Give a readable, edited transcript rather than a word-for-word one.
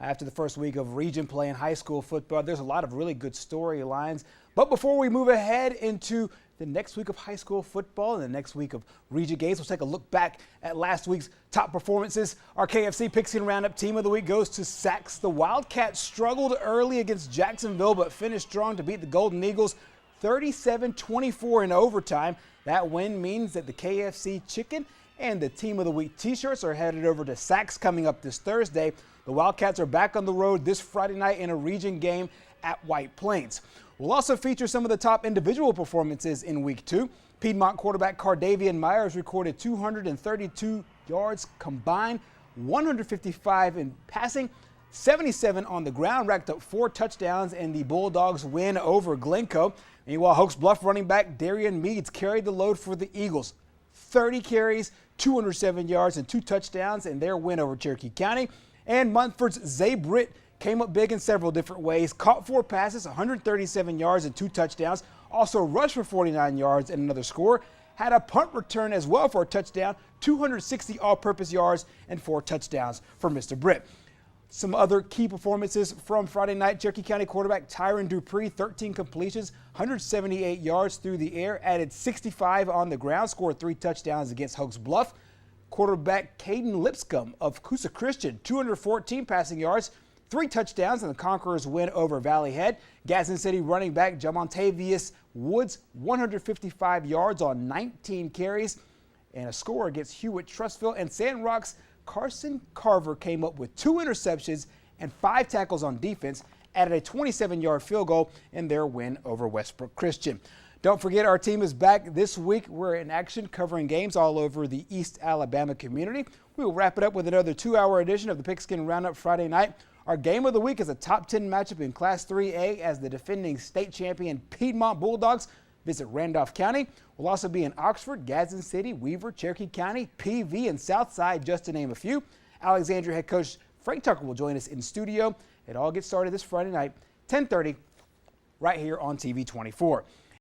after the first week of region play in high school football. There's a lot of really good storylines. But before we move ahead into the next week of high school football and the next week of region games, we'll take a look back at last week's top performances. Our KFC Pigskin Roundup Team of the Week goes to Sachs. The Wildcats struggled early against Jacksonville, but finished strong to beat the Golden Eagles 37-24 in overtime. That win means that the KFC Chicken and the Team of the Week t-shirts are headed over to Sachs coming up this Thursday. The Wildcats are back on the road this Friday night in a region game at White Plains. We'll also feature some of the top individual performances in Week 2. Piedmont quarterback Cardavian Myers recorded 232 yards combined, 155 in passing, 77 on the ground, racked up 4 touchdowns, and the Bulldogs win over Glencoe. Meanwhile, Hoax Bluff running back Darian Meads carried the load for the Eagles. 30 carries, 207 yards, and 2 touchdowns in their win over Cherokee County. And Munford's Zay Britt came up big in several different ways. Caught 4 passes, 137 yards, and 2 touchdowns. Also rushed for 49 yards and another score. Had a punt return as well for a touchdown, 260 all-purpose yards, and 4 touchdowns for Mr. Britt. Some other key performances from Friday night. Cherokee County quarterback Tyron Dupree, 13 completions, 178 yards through the air, added 65 on the ground, scored 3 touchdowns against Hoax Bluff. Quarterback Caden Lipscomb of Coosa Christian, 214 passing yards, 3 touchdowns in the Conquerors win over Valley Head. Gadsden City running back Jamontavius Woods, 155 yards on 19 carries, and a score against Hewitt Trustville. And Sandrock's Carson Carver came up with 2 interceptions and 5 tackles on defense, added a 27-yard field goal in their win over Westbrook Christian. Don't forget, our team is back this week. We're in action covering games all over the East Alabama community. We will wrap it up with another 2-hour edition of the Pigskin Roundup Friday night. Our game of the week is a top 10 matchup in Class 3A as the defending state champion Piedmont Bulldogs visit Randolph County. We'll also be in Oxford, Gadsden City, Weaver, Cherokee County, PV, and Southside, just to name a few. Alexandria head coach Frank Tucker will join us in studio. It all gets started this Friday night, 10:30, right here on TV 24.